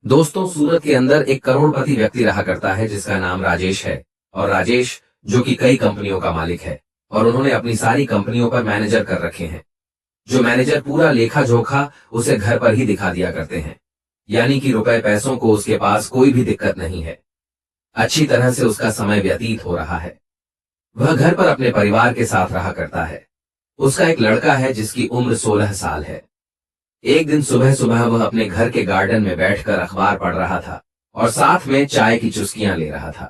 दोस्तों, सूरत के अंदर एक करोड़पति व्यक्ति रहा करता है जिसका नाम राजेश है। और राजेश जो कि कई कंपनियों का मालिक है और उन्होंने अपनी सारी कंपनियों पर मैनेजर कर रखे हैं। जो मैनेजर पूरा लेखा जोखा उसे घर पर ही दिखा दिया करते हैं, यानी कि रुपए पैसों को उसके पास कोई भी दिक्कत नहीं है। अच्छी तरह से उसका समय व्यतीत हो रहा है। वह घर पर अपने परिवार के साथ रहा करता है। उसका एक लड़का है जिसकी उम्र 16 साल है। एक दिन सुबह सुबह वह अपने घर के गार्डन में बैठकर अखबार पढ़ रहा था और साथ में चाय की चुस्कियां ले रहा था।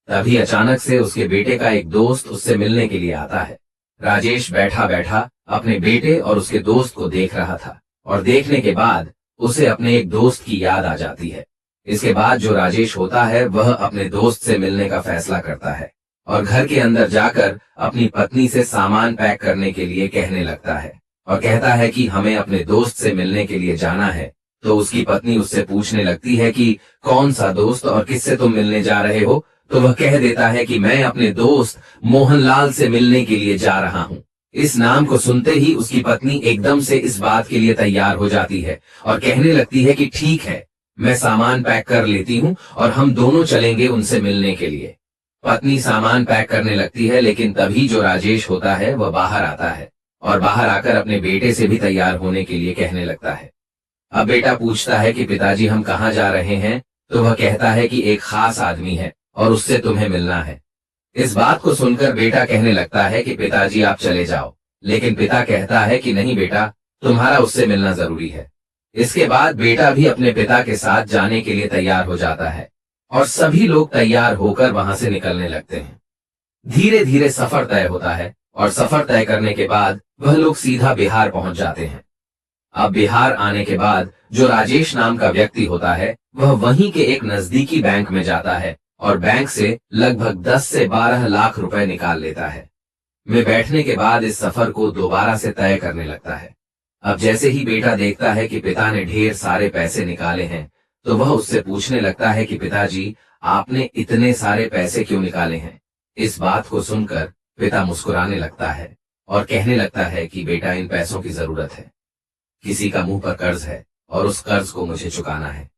तभी अचानक से उसके बेटे का एक दोस्त उससे मिलने के लिए आता है। राजेश बैठा बैठा अपने बेटे और उसके दोस्त को देख रहा था और देखने के बाद उसे अपने एक दोस्त की याद आ जाती है। इसके बाद जो राजेश होता है वह अपने दोस्त से मिलने का फैसला करता है और घर के अंदर जाकर अपनी पत्नी से सामान पैक करने के लिए कहने लगता है और कहता है कि हमें अपने दोस्त से मिलने के लिए जाना है। तो उसकी पत्नी उससे पूछने लगती है कि कौन सा दोस्त और किससे तुम मिलने जा रहे हो। तो वह कह देता है कि मैं अपने दोस्त मोहनलाल से मिलने के लिए जा रहा हूं। इस नाम को सुनते ही उसकी पत्नी एकदम से इस बात के लिए तैयार हो जाती है और कहने लगती है कि ठीक है, मैं सामान पैक कर लेती हूं और हम दोनों चलेंगे उनसे मिलने के लिए। पत्नी सामान पैक करने लगती है, लेकिन तभी जो राजेश होता है वह बाहर आता है और बाहर आकर अपने बेटे से भी तैयार होने के लिए कहने लगता है। अब बेटा पूछता है कि पिताजी हम कहाँ जा रहे हैं। तो वह कहता है कि एक खास आदमी है और उससे तुम्हें मिलना है। इस बात को सुनकर बेटा कहने लगता है कि पिताजी आप चले जाओ, लेकिन पिता कहता है कि नहीं बेटा, तुम्हारा उससे मिलना जरूरी है। इसके बाद बेटा भी अपने पिता के साथ जाने के लिए तैयार हो जाता है और सभी लोग तैयार होकर वहां से निकलने लगते हैं। धीरे धीरे सफर तय होता है और सफर तय करने के बाद वह लोग सीधा बिहार पहुंच जाते हैं। अब बिहार आने के बाद जो राजेश नाम का व्यक्ति होता है वह वहीं के एक नजदीकी बैंक में जाता है और बैंक से लगभग 10 से 12 लाख रुपए निकाल लेता है। में बैठने के बाद इस सफर को दोबारा से तय करने लगता है। अब जैसे ही बेटा देखता है कि पिता ने ढेर सारे पैसे निकाले हैं तो वह उससे पूछने लगता है कि पिताजी आपने इतने सारे पैसे क्यों निकाले हैं। इस बात को सुनकर पिता मुस्कुराने लगता है और कहने लगता है कि बेटा इन पैसों की जरूरत है। किसी का मुंह पर कर्ज है और उस कर्ज को मुझे चुकाना है।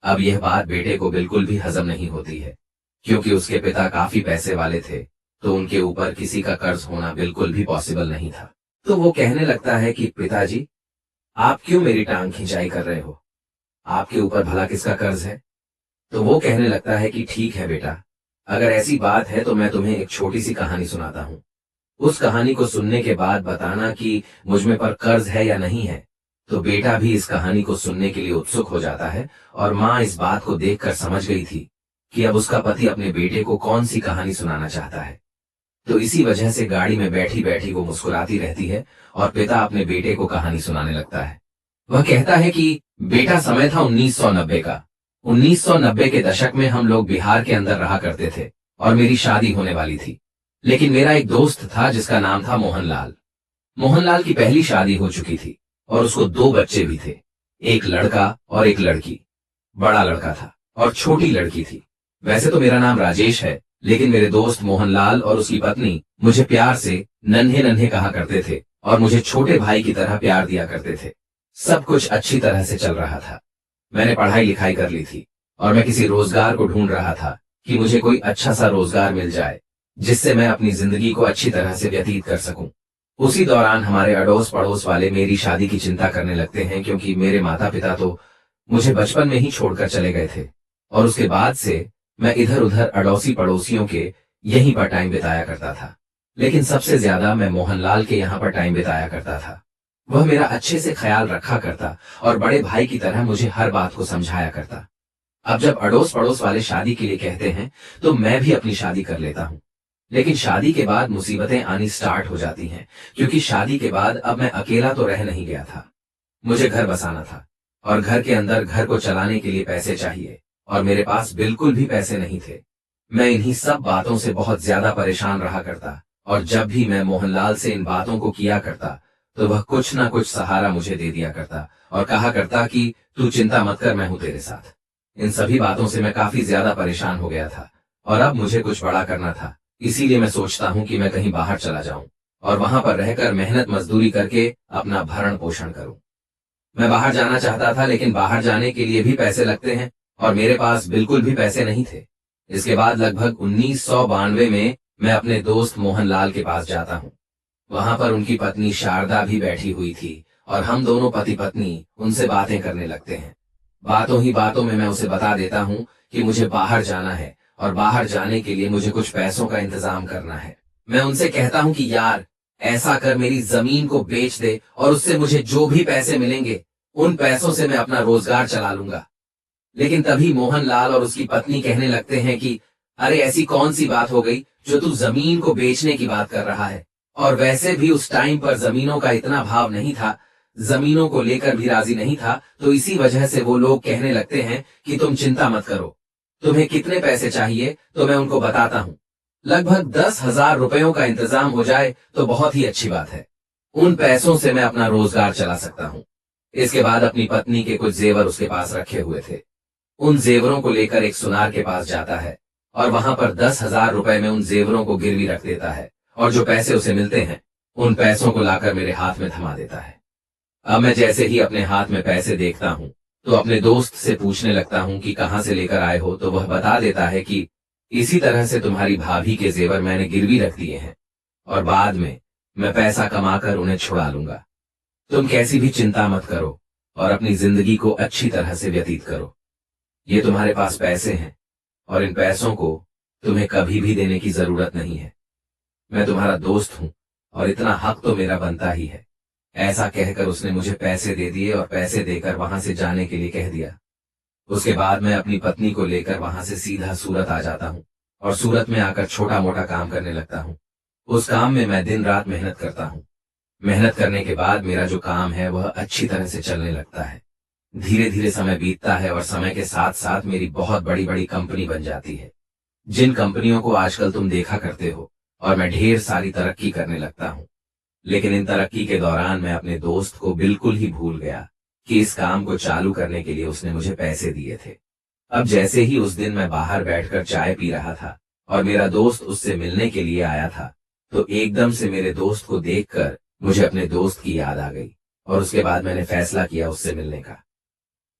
अब यह बात बेटे को बिल्कुल भी हजम नहीं होती है, क्योंकि उसके पिता काफी पैसे वाले थे तो उनके ऊपर किसी का कर्ज होना बिल्कुल भी पॉसिबल नहीं था। तो वो कहने लगता है कि पिताजी आप क्यों मेरी टांग खिंचाई कर रहे हो, आपके ऊपर भला किसका कर्ज है। तो वो कहने लगता है कि ठीक है बेटा, अगर ऐसी बात है तो मैं तुम्हें एक छोटी सी कहानी सुनाता हूँ। उस कहानी को सुनने के बाद बताना कि मुझ में पर कर्ज है या नहीं है। तो बेटा भी इस कहानी को सुनने के लिए उत्सुक हो जाता है और माँ इस बात को देखकर समझ गई थी कि अब उसका पति अपने बेटे को कौन सी कहानी सुनाना चाहता है। तो इसी वजह से गाड़ी में बैठी बैठी वो मुस्कुराती रहती है और पिता अपने बेटे को कहानी सुनाने लगता है। वह कहता है कि बेटा समय था 1990 का। 1990 के दशक में हम लोग बिहार के अंदर रहा करते थे और मेरी शादी होने वाली थी। लेकिन मेरा एक दोस्त था जिसका नाम था मोहनलाल। मोहनलाल की पहली शादी हो चुकी थी और उसको 2 बच्चे भी थे, एक लड़का और एक लड़की। बड़ा लड़का था और छोटी लड़की थी। वैसे तो मेरा नाम राजेश है, लेकिन मेरे दोस्त मोहनलाल और उसकी पत्नी मुझे प्यार से नन्हे नन्हे कहा करते थे और मुझे छोटे भाई की तरह प्यार दिया करते थे। सब कुछ अच्छी तरह से चल रहा था। मैंने पढ़ाई लिखाई कर ली थी और मैं किसी रोजगार को ढूंढ रहा था कि मुझे कोई अच्छा सा रोजगार मिल जाए जिससे मैं अपनी जिंदगी को अच्छी तरह से व्यतीत कर सकूं। उसी दौरान हमारे अड़ोस पड़ोस वाले मेरी शादी की चिंता करने लगते हैं, क्योंकि मेरे माता पिता तो मुझे बचपन में ही छोड़कर चले गए थे और उसके बाद से मैं इधर उधर अड़ोसी पड़ोसियों के यहीं पर टाइम बिताया करता था। लेकिन सबसे ज्यादा मैं मोहनलाल के यहाँ पर टाइम बिताया करता था। वह मेरा अच्छे से ख्याल रखा करता और बड़े भाई की तरह मुझे हर बात को समझाया करता। अब जब अड़ोस पड़ोस वाले शादी के लिए कहते हैं तो मैं भी अपनी शादी कर लेता हूँ। लेकिन शादी के बाद मुसीबतें आनी स्टार्ट हो जाती हैं, क्योंकि शादी के बाद अब मैं अकेला तो रह नहीं गया था। मुझे घर बसाना था और घर के अंदर घर को चलाने के लिए पैसे चाहिए और मेरे पास बिल्कुल भी पैसे नहीं थे। मैं इन्हीं सब बातों से बहुत ज्यादा परेशान रहा करता और जब भी मैं मोहनलाल से इन बातों को किया करता तो वह कुछ ना कुछ सहारा मुझे दे दिया करता और कहा करता कि तू चिंता मत कर, मैं हूं तेरे साथ। इन सभी बातों से मैं काफी ज्यादा परेशान हो गया था और अब मुझे कुछ बड़ा करना था। इसीलिए मैं सोचता हूं कि मैं कहीं बाहर चला जाऊं और वहां पर रहकर मेहनत मजदूरी करके अपना भरण पोषण करूं। मैं बाहर जाना चाहता था, लेकिन बाहर जाने के लिए भी पैसे लगते हैं और मेरे पास बिल्कुल भी पैसे नहीं थे। इसके बाद लगभग 1992 में मैं अपने दोस्त मोहनलाल के पास जाता हूँ। वहां पर उनकी पत्नी शारदा भी बैठी हुई थी और हम दोनों पति पत्नी उनसे बातें करने लगते हैं। बातों ही बातों में मैं उसे बता देता हूँ कि मुझे बाहर जाना है और बाहर जाने के लिए मुझे कुछ पैसों का इंतजाम करना है। मैं उनसे कहता हूँ कि यार, ऐसा कर मेरी जमीन को बेच दे और उससे मुझे जो भी पैसे मिलेंगे उन पैसों से मैं अपना रोजगार चला लूंगा। लेकिन तभी मोहनलाल और उसकी पत्नी कहने लगते हैं कि अरे, ऐसी कौन सी बात हो गई जो तू जमीन को बेचने की बात कर रहा है। और वैसे भी उस टाइम पर जमीनों का इतना भाव नहीं था, जमीनों को लेकर भी राजी नहीं था। तो इसी वजह से वो लोग कहने लगते हैं कि तुम चिंता मत करो, तुम्हें कितने पैसे चाहिए तो मैं उनको बताता हूँ। लगभग 10,000 रुपयों का इंतजाम हो जाए तो बहुत ही अच्छी बात है। उन पैसों से मैं अपना रोजगार चला सकता हूँ। इसके बाद अपनी पत्नी के कुछ जेवर उसके पास रखे हुए थे। उन जेवरों को लेकर एक सुनार के पास जाता है और वहां पर 10,000 रुपए में उन जेवरों को गिरवी रख देता है और जो पैसे उसे मिलते हैं उन पैसों को लाकर मेरे हाथ में थमा देता है। अब मैं जैसे ही अपने हाथ में पैसे देखता हूं तो अपने दोस्त से पूछने लगता हूं कि कहां से लेकर आए हो। तो वह बता देता है कि इसी तरह से तुम्हारी भाभी के जेवर मैंने गिरवी रख दिए हैं और बाद में मैं पैसा कमाकर उन्हें छुड़ा लूंगा। तुम कैसी भी चिंता मत करो और अपनी जिंदगी को अच्छी तरह से व्यतीत करो। ये तुम्हारे पास पैसे हैं और इन पैसों को तुम्हें कभी भी देने की जरूरत नहीं है। मैं तुम्हारा दोस्त हूं और इतना हक तो मेरा बनता ही है। ऐसा कहकर उसने मुझे पैसे दे दिए और पैसे देकर वहां से जाने के लिए कह दिया। उसके बाद मैं अपनी पत्नी को लेकर वहां से सीधा सूरत आ जाता हूं और सूरत में आकर छोटा मोटा काम करने लगता हूं। उस काम में मैं दिन रात मेहनत करता हूं। मेहनत करने के बाद मेरा जो काम है वह अच्छी तरह से चलने लगता है। धीरे धीरे समय बीतता है और समय के साथ साथ मेरी बहुत बड़ी बड़ी कंपनी बन जाती है, जिन कंपनियों को आजकल तुम देखा करते हो, और मैं ढेर सारी तरक्की करने लगता हूं। लेकिन इन तरक्की के दौरान मैं अपने दोस्त को बिल्कुल ही भूल गया कि इस काम को चालू करने के लिए उसने मुझे पैसे दिए थे। अब जैसे ही उस दिन मैं बाहर बैठकर चाय पी रहा था और मेरा दोस्त उससे मिलने के लिए आया था, तो एकदम से मेरे दोस्त को देखकर मुझे अपने दोस्त की याद आ गई और उसके बाद मैंने फैसला किया उससे मिलने का।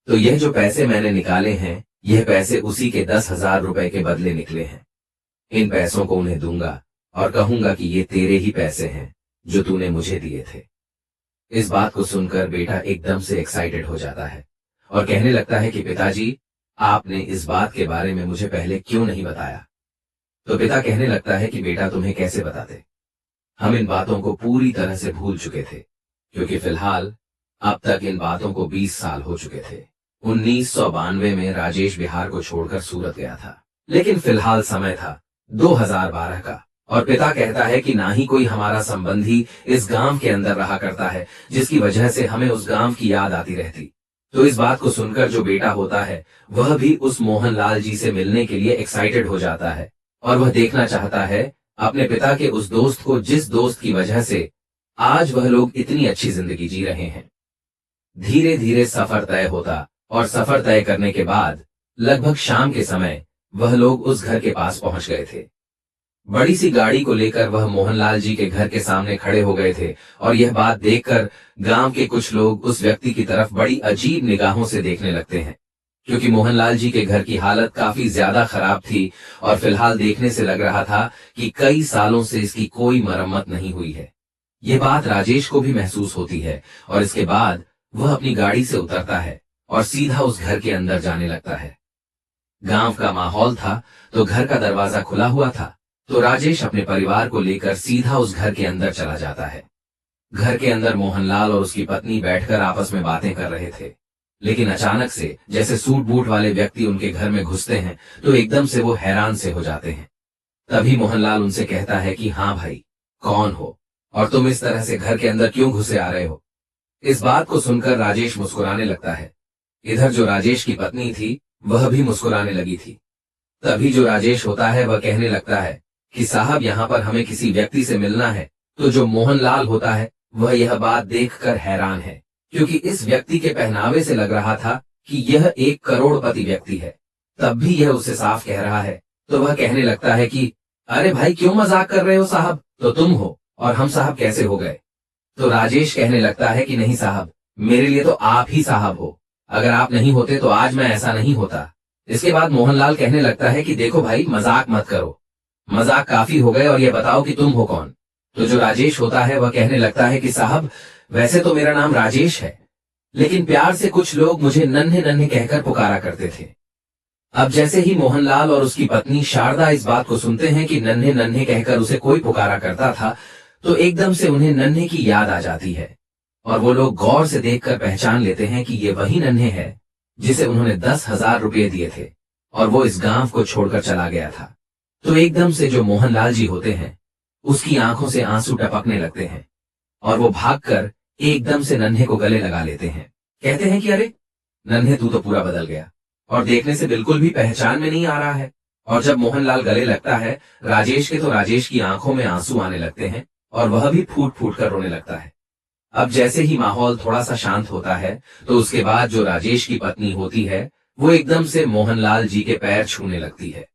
तो यह जो पैसे मैंने निकाले हैं, यह पैसे उसी के 10,000 रुपए के बदले निकले हैं। इन पैसों को उन्हें दूंगा और कहूंगा कि ये तेरे ही पैसे हैं जो तूने मुझे दिए थे। इस बात को सुनकर बेटा एकदम से एक्साइटेड हो जाता है और कहने लगता है कि पिताजी, आपने इस बात के बारे में मुझे पहले क्यों नहीं बताया। तो पिता कहने लगता है कि बेटा, तुम्हें कैसे बताते, हम इन बातों को पूरी तरह से भूल चुके थे, क्योंकि फिलहाल अब तक इन बातों को 20 साल हो चुके थे। 1992 में राजेश बिहार को छोड़कर सूरत गया था, लेकिन फिलहाल समय था 2012 का और पिता कहता है कि ना ही कोई हमारा संबंधी इस गांव के अंदर रहा करता है, जिसकी वजह से हमें उस गांव की याद आती रहती। तो इस बात को सुनकर जो बेटा होता है वह भी उस मोहनलाल जी से मिलने के लिए एक्साइटेड हो जाता है और वह देखना चाहता है अपने पिता के उस दोस्त को, जिस दोस्त की वजह से आज वह लोग इतनी अच्छी जिंदगी जी रहे हैं। धीरे धीरे सफर तय होता और सफर तय करने के बाद लगभग शाम के समय वह लोग उस घर के पास पहुंच गए थे। बड़ी सी गाड़ी को लेकर वह मोहनलाल जी के घर के सामने खड़े हो गए थे और यह बात देखकर गांव के कुछ लोग उस व्यक्ति की तरफ बड़ी अजीब निगाहों से देखने लगते हैं, क्योंकि मोहनलाल जी के घर की हालत काफी ज्यादा खराब थी और फिलहाल देखने से लग रहा था कि कई सालों से इसकी कोई मरम्मत नहीं हुई है। यह बात राजेश को भी महसूस होती है और इसके बाद वह अपनी गाड़ी से उतरता है और सीधा उस घर के अंदर जाने लगता है। गांव का माहौल था तो घर का दरवाजा खुला हुआ था, तो राजेश अपने परिवार को लेकर सीधा उस घर के अंदर चला जाता है। घर के अंदर मोहनलाल और उसकी पत्नी बैठकर आपस में बातें कर रहे थे, लेकिन अचानक से जैसे सूट बूट वाले व्यक्ति उनके घर में घुसते हैं तो एकदम से वो हैरान से हो जाते हैं। तभी मोहनलाल उनसे कहता है कि हाँ भाई, कौन हो और तुम इस तरह से घर के अंदर क्यों घुसे आ रहे हो। इस बात को सुनकर राजेश मुस्कुराने लगता है। इधर जो राजेश की पत्नी थी वह भी मुस्कुराने लगी थी। तभी जो राजेश होता है वह कहने लगता है कि साहब, यहाँ पर हमें किसी व्यक्ति से मिलना है। तो जो मोहनलाल होता है वह यह बात देखकर हैरान है, क्योंकि इस व्यक्ति के पहनावे से लग रहा था कि यह 1 करोड़पति व्यक्ति है। तब भी यह उसे साफ कह रहा है। तो वह कहने लगता है कि अरे भाई, क्यों मजाक कर रहे हो साहब, तो तुम हो और हम साहब कैसे हो गए। तो राजेश कहने लगता है कि नहीं साहब, मेरे लिए तो आप ही साहब हो, अगर आप नहीं होते तो आज मैं ऐसा नहीं होता। इसके बाद मोहनलाल कहने लगता है कि देखो भाई, मजाक मत करो, मजाक काफी हो गए और ये बताओ कि तुम हो कौन। तो जो राजेश होता है वह कहने लगता है कि साहब, वैसे तो मेरा नाम राजेश है, लेकिन प्यार से कुछ लोग मुझे नन्हे नन्हे कहकर पुकारा करते थे। अब जैसे ही मोहनलाल और उसकी पत्नी शारदा इस बात को सुनते हैं कि नन्हे नन्हे कहकर उसे कोई पुकारा करता था, तो एकदम से उन्हें नन्हे की याद आ जाती है और वो लोग गौर से देखकर पहचान लेते हैं कि ये वही नन्हे है जिसे उन्होंने 10,000 रुपये दिए थे और वो इस गांव को छोड़कर चला गया था। तो एकदम से जो मोहनलाल जी होते हैं उसकी आंखों से आंसू टपकने लगते हैं और वो भागकर एकदम से नन्हे को गले लगा लेते हैं। कहते हैं कि अरे नन्हे, तू तो पूरा बदल गया और देखने से बिल्कुल भी पहचान में नहीं आ रहा है। और जब मोहनलाल गले लगता है राजेश के, तो राजेश की आंखों में आंसू आने लगते हैं और वह भी फूट फूट कर रोने लगता है। अब जैसे ही माहौल थोड़ा सा शांत होता है तो उसके बाद जो राजेश की पत्नी होती है वो एकदम से मोहनलाल जी के पैर छूने लगती है।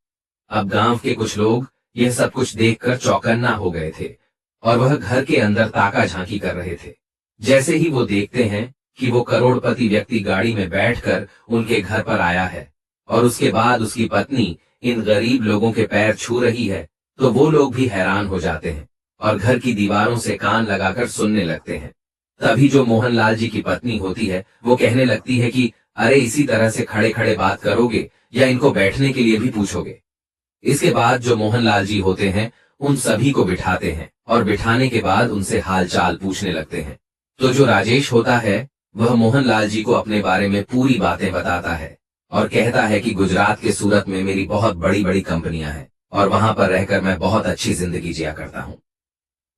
अब गांव के कुछ लोग यह सब कुछ देखकर चौकन्ना हो गए थे और वह घर के अंदर ताका झांकी कर रहे थे। जैसे ही वो देखते हैं कि वो करोड़पति व्यक्ति गाड़ी में बैठकर उनके घर पर आया है और उसके बाद उसकी पत्नी इन गरीब लोगों के पैर छू रही है, तो वो लोग भी हैरान हो जाते हैं और घर की दीवारों से कान लगाकर सुनने लगते हैं। तभी जो मोहनलाल जी की पत्नी होती है वो कहने लगती है कि अरे इसी तरह से खड़े खड़े बात करोगे या इनको बैठने के लिए भी पूछोगे। इसके बाद जो मोहनलाल जी होते हैं उन सभी को बिठाते हैं और बिठाने के बाद उनसे हालचाल पूछने लगते हैं। तो जो राजेश होता है वह मोहनलाल जी को अपने बारे में पूरी बातें बताता है और कहता है कि गुजरात के सूरत में मेरी बहुत बड़ी बड़ी कंपनियां हैं और वहां पर रहकर मैं बहुत अच्छी जिंदगी जिया करता हूं।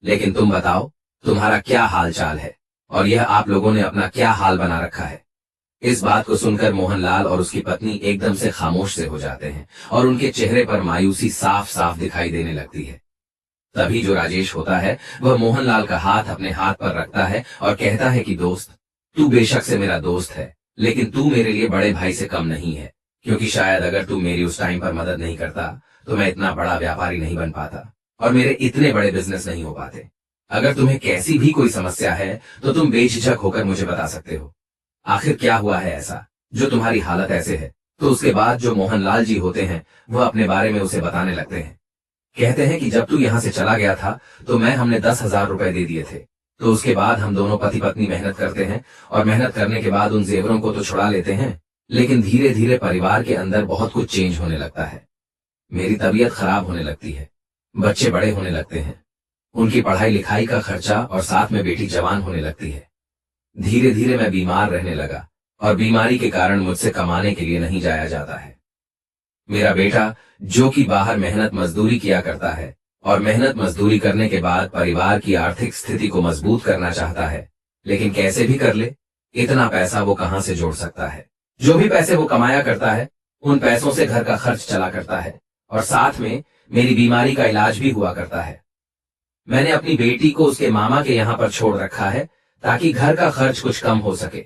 लेकिन तुम बताओ, तुम्हारा क्या हाल चाल है और यह आप लोगों ने अपना क्या हाल बना रखा है। इस बात को सुनकर मोहनलाल और उसकी पत्नी एकदम से खामोश से हो जाते हैं और उनके चेहरे पर मायूसी साफ साफ दिखाई देने लगती है। तभी जो राजेश होता है वह मोहनलाल का हाथ अपने हाथ पर रखता है और कहता है कि दोस्त, तू बेशक से मेरा दोस्त है, लेकिन तू मेरे लिए बड़े भाई से कम नहीं है, क्योंकि शायद अगर तू मेरी उस टाइम पर मदद नहीं करता तो मैं इतना बड़ा व्यापारी नहीं बन पाता और मेरे इतने बड़े बिजनेस नहीं हो पाते। अगर तुम्हें कैसी भी कोई समस्या है तो तुम बेझिझक होकर मुझे बता सकते हो। आखिर क्या हुआ है ऐसा जो तुम्हारी हालत ऐसे है। तो उसके बाद जो मोहनलाल जी होते हैं वह अपने बारे में उसे बताने लगते हैं। कहते हैं कि जब तू यहां से चला गया था तो हमने 10,000 रुपए दे दिए थे। तो उसके बाद हम दोनों पति पत्नी मेहनत करते हैं और मेहनत करने के बाद उन जेवरों को तो छुड़ा लेते हैं, लेकिन धीरे धीरे परिवार के अंदर बहुत कुछ चेंज होने लगता है। मेरी तबीयत खराब होने लगती है, बच्चे बड़े होने लगते हैं, उनकी पढ़ाई लिखाई का खर्चा और साथ में बेटी जवान होने लगती है। धीरे धीरे मैं बीमार रहने लगा और बीमारी के कारण मुझसे कमाने के लिए नहीं जाया जाता है। मेरा बेटा जो कि बाहर मेहनत मजदूरी किया करता है और मेहनत मजदूरी करने के बाद परिवार की आर्थिक स्थिति को मजबूत करना चाहता है, लेकिन कैसे भी कर ले इतना पैसा वो कहां से जोड़ सकता है। जो भी पैसे वो कमाया करता है उन पैसों से घर का खर्च चला करता है और साथ में मेरी बीमारी का इलाज भी हुआ करता है। मैंने अपनी बेटी को उसके मामा के यहाँ पर छोड़ रखा है ताकि घर का खर्च कुछ कम हो सके।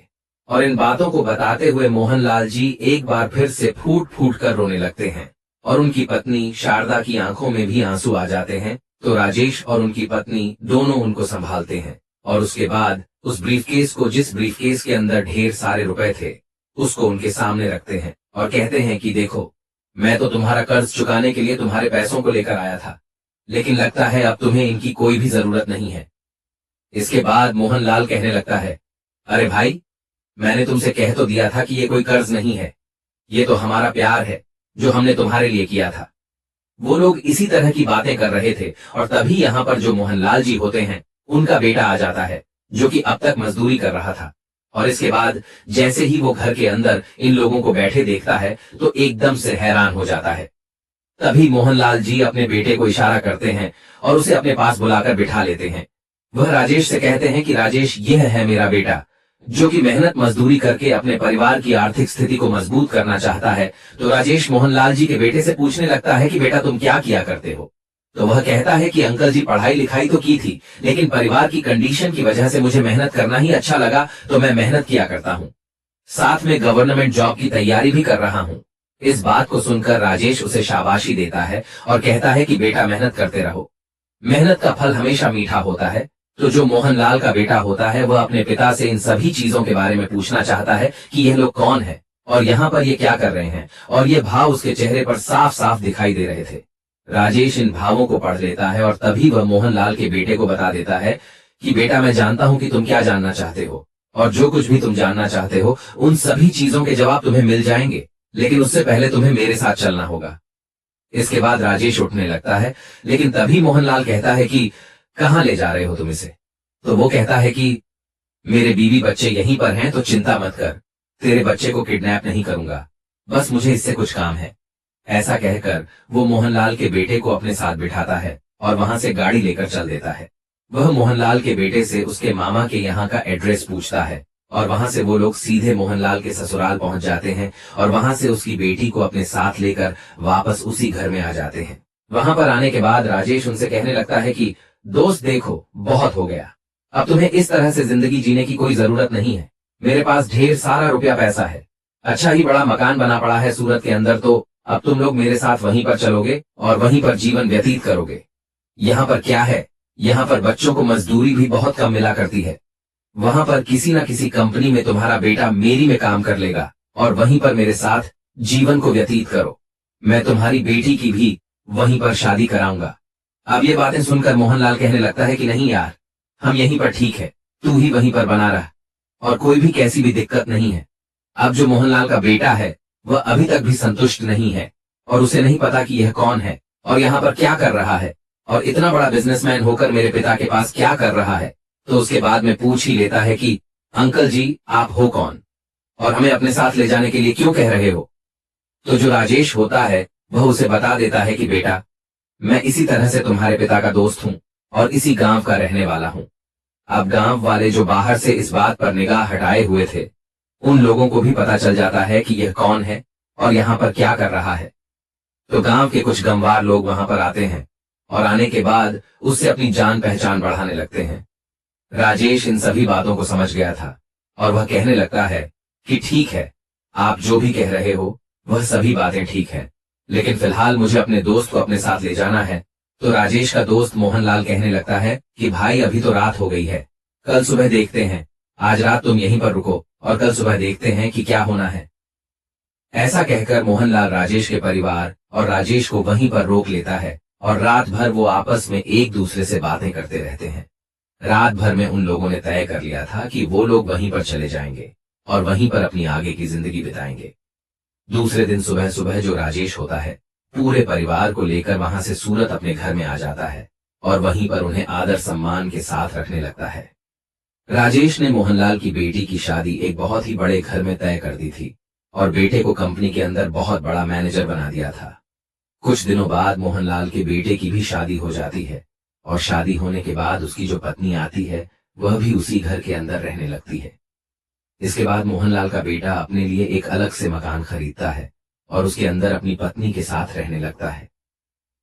और इन बातों को बताते हुए मोहनलाल जी एक बार फिर से फूट फूट कर रोने लगते हैं और उनकी पत्नी शारदा की आंखों में भी आंसू आ जाते हैं। तो राजेश और उनकी पत्नी दोनों उनको संभालते हैं और उसके बाद उस ब्रीफकेस को, जिस ब्रीफकेस के अंदर ढेर सारे रुपए थे, उसको उनके सामने रखते हैं और कहते हैं कि देखो, मैं तो तुम्हारा कर्ज चुकाने के लिए तुम्हारे पैसों को लेकर आया था, लेकिन लगता है अब तुम्हें इनकी कोई भी जरूरत नहीं है। इसके बाद मोहनलाल कहने लगता है, अरे भाई, मैंने तुमसे कह तो दिया था कि ये कोई कर्ज नहीं है, ये तो हमारा प्यार है जो हमने तुम्हारे लिए किया था। वो लोग इसी तरह की बातें कर रहे थे और तभी यहाँ पर जो मोहनलाल जी होते हैं उनका बेटा आ जाता है जो कि अब तक मजदूरी कर रहा था। और इसके बाद जैसे ही वो घर के अंदर इन लोगों को बैठे देखता है तो एकदम से हैरान हो जाता है। तभी मोहनलाल जी अपने बेटे को इशारा करते हैं और उसे अपने पास बुलाकर बिठा लेते हैं। वह राजेश से कहते हैं कि राजेश, यह है मेरा बेटा जो कि मेहनत मजदूरी करके अपने परिवार की आर्थिक स्थिति को मजबूत करना चाहता है। तो राजेश मोहनलाल जी के बेटे से पूछने लगता है कि बेटा तुम क्या किया करते हो। तो वह कहता है कि अंकल जी, पढ़ाई लिखाई तो की थी, लेकिन परिवार की कंडीशन की वजह से मुझे मेहनत करना ही अच्छा लगा तो मैं मेहनत किया करता हूँ। साथ में गवर्नमेंट जॉब की तैयारी भी कर रहा हूँ। इस बात को सुनकर राजेश उसे शाबाशी देता है और कहता है कि बेटा, मेहनत करते रहो, मेहनत का फल हमेशा मीठा होता है, तो जो मोहनलाल का बेटा होता है वह अपने पिता से इन सभी चीजों के बारे में पूछना चाहता है कि यह लोग कौन है और यहाँ पर ये क्या कर रहे हैं, और ये भाव उसके चेहरे पर साफ साफ दिखाई दे रहे थे। राजेश इन भावों को पढ़ लेता है और तभी वह मोहनलाल के बेटे को बता देता है कि बेटा, मैं जानता हूं कि तुम क्या जानना चाहते हो, और जो कुछ भी तुम जानना चाहते हो उन सभी चीजों के जवाब तुम्हें मिल जाएंगे, लेकिन उससे पहले तुम्हें मेरे साथ चलना होगा। इसके बाद राजेश उठने लगता है, लेकिन तभी मोहनलाल कहता है कि कहां ले जा रहे हो तुम इसे? तो वो कहता है कि मेरे बीवी बच्चे यहीं पर हैं, तो चिंता मत कर, तेरे बच्चे को किडनैप नहीं करूंगा, बस मुझे इससे कुछ काम है। ऐसा कहकर वो मोहनलाल के बेटे को अपने साथ बिठाता है और वहां से गाड़ी लेकर चल देता है। वह मोहनलाल के बेटे से उसके मामा के यहाँ का एड्रेस पूछता है और वहां से वो लोग सीधे मोहनलाल के ससुराल पहुंच जाते हैं और वहां से उसकी बेटी को अपने साथ लेकर वापस उसी घर में आ जाते हैं। वहां पर आने के बाद राजेश उनसे कहने लगता है कि दोस्त देखो, बहुत हो गया, अब तुम्हें इस तरह से जिंदगी जीने की कोई जरूरत नहीं है। मेरे पास ढेर सारा रुपया पैसा है, अच्छा ही बड़ा मकान बना पड़ा है सूरत के अंदर, तो अब तुम लोग मेरे साथ वहीं पर चलोगे और वहीं पर जीवन व्यतीत करोगे। यहाँ पर क्या है, यहाँ पर बच्चों को मजदूरी भी बहुत कम मिला करती है। वहां पर किसी न किसी कंपनी में तुम्हारा बेटा मेरी में काम कर लेगा और वहीं पर मेरे साथ जीवन को व्यतीत करो। मैं तुम्हारी बेटी की भी वहीं पर शादी कराऊंगा। अब ये बातें सुनकर मोहनलाल कहने लगता है कि नहीं यार, हम यहीं पर ठीक है, तू ही वहीं पर बना रह और कोई भी कैसी भी दिक्कत नहीं है। अब जो मोहनलाल का बेटा है वह अभी तक भी संतुष्ट नहीं है और उसे नहीं पता कि यह कौन है और यहाँ पर क्या कर रहा है, और इतना बड़ा बिजनेसमैन होकर मेरे पिता के पास क्या कर रहा है। तो उसके बाद में पूछ ही लेता है कि अंकल जी, आप हो कौन और हमें अपने साथ ले जाने के लिए क्यों कह रहे हो? तो जो राजेश होता है वह उसे बता देता है कि बेटा, मैं इसी तरह से तुम्हारे पिता का दोस्त हूं और इसी गांव का रहने वाला हूं। अब गांव वाले जो बाहर से इस बात पर निगाह हटाए हुए थे, उन लोगों को भी पता चल जाता है कि यह कौन है और यहाँ पर क्या कर रहा है। तो गांव के कुछ गंवार लोग वहां पर आते हैं और आने के बाद उससे अपनी जान पहचान बढ़ाने लगते हैं। राजेश इन सभी बातों को समझ गया था और वह कहने लगता है कि ठीक है, आप जो भी कह रहे हो वह सभी बातें ठीक है, लेकिन फिलहाल मुझे अपने दोस्त को अपने साथ ले जाना है। तो राजेश का दोस्त मोहनलाल कहने लगता है कि भाई, अभी तो रात हो गई है, कल सुबह देखते हैं, आज रात तुम यहीं पर रुको और कल सुबह देखते हैं कि क्या होना है। ऐसा कहकर मोहनलाल राजेश के परिवार और राजेश को वहीं पर रोक लेता है और रात भर वो आपस में एक दूसरे से बातें करते रहते हैं। रात भर में उन लोगों ने तय कर लिया था कि वो लोग वहीं पर चले जाएंगे और वहीं पर अपनी आगे की जिंदगी बिताएंगे। दूसरे दिन सुबह सुबह जो राजेश होता है पूरे परिवार को लेकर वहां से सूरत अपने घर में आ जाता है और वहीं पर उन्हें आदर सम्मान के साथ रखने लगता है। राजेश ने मोहनलाल की बेटी की शादी एक बहुत ही बड़े घर में तय कर दी थी और बेटे को कंपनी के अंदर बहुत बड़ा मैनेजर बना दिया था। कुछ दिनों बाद मोहनलाल के बेटे की भी शादी हो जाती है और शादी होने के बाद उसकी जो पत्नी आती है वह भी उसी घर के अंदर रहने लगती है। इसके बाद मोहनलाल का बेटा अपने लिए एक अलग से मकान खरीदता है और उसके अंदर अपनी पत्नी के साथ रहने लगता है।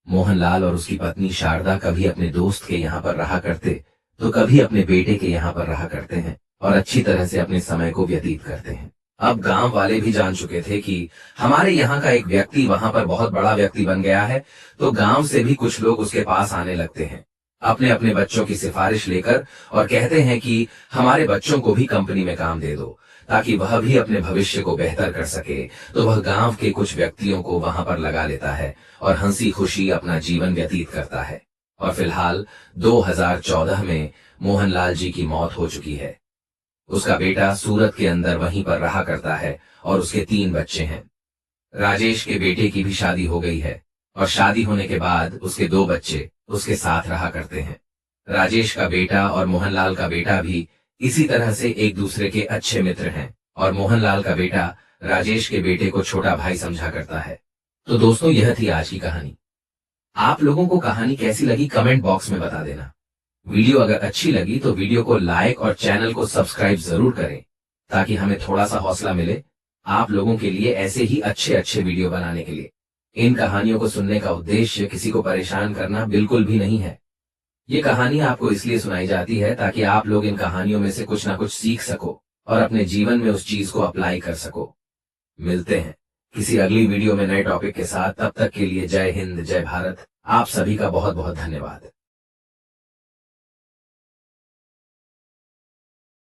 मोहनलाल और उसकी पत्नी शारदा कभी अपने दोस्त के यहाँ पर रहा करते तो कभी अपने बेटे के यहाँ पर रहा करते हैं और अच्छी तरह से अपने समय को व्यतीत करते हैं। अब गांव वाले भी जान चुके थे कि हमारे यहाँ का एक व्यक्ति वहां पर बहुत बड़ा व्यक्ति बन गया है, तो गांव से भी कुछ लोग उसके पास आने लगते हैं अपने अपने बच्चों की सिफारिश लेकर और कहते हैं कि हमारे बच्चों को भी कंपनी में काम दे दो ताकि वह भी अपने भविष्य को बेहतर कर सके। तो वह गांव के कुछ व्यक्तियों को वहां पर लगा लेता है और हंसी खुशी अपना जीवन व्यतीत करता है। और फिलहाल 2014 में मोहनलाल जी की मौत हो चुकी है। उसका बेटा सूरत के अंदर वहीं पर रहा करता है और उसके 3 बच्चे हैं। राजेश के बेटे की भी शादी हो गई है और शादी होने के बाद उसके 2 बच्चे उसके साथ रहा करते हैं। राजेश का बेटा और मोहनलाल का बेटा भी इसी तरह से एक दूसरे के अच्छे मित्र हैं और मोहनलाल का बेटा राजेश के बेटे को छोटा भाई समझा करता है। तो दोस्तों, यह थी आज की कहानी। आप लोगों को कहानी कैसी लगी कमेंट बॉक्स में बता देना। वीडियो अगर अच्छी लगी तो वीडियो को लाइक और चैनल को सब्सक्राइब जरूर करें ताकि हमें थोड़ा सा हौसला मिले आप लोगों के लिए ऐसे ही अच्छे अच्छे वीडियो बनाने के लिए। इन कहानियों को सुनने का उद्देश्य किसी को परेशान करना बिल्कुल भी नहीं है। ये कहानी आपको इसलिए सुनाई जाती है ताकि आप लोग इन कहानियों में से कुछ ना कुछ सीख सको और अपने जीवन में उस चीज को अप्लाई कर सको। मिलते हैं किसी अगली वीडियो में नए टॉपिक के साथ। तब तक के लिए जय हिंद, जय भारत। आप सभी का बहुत बहुत धन्यवाद।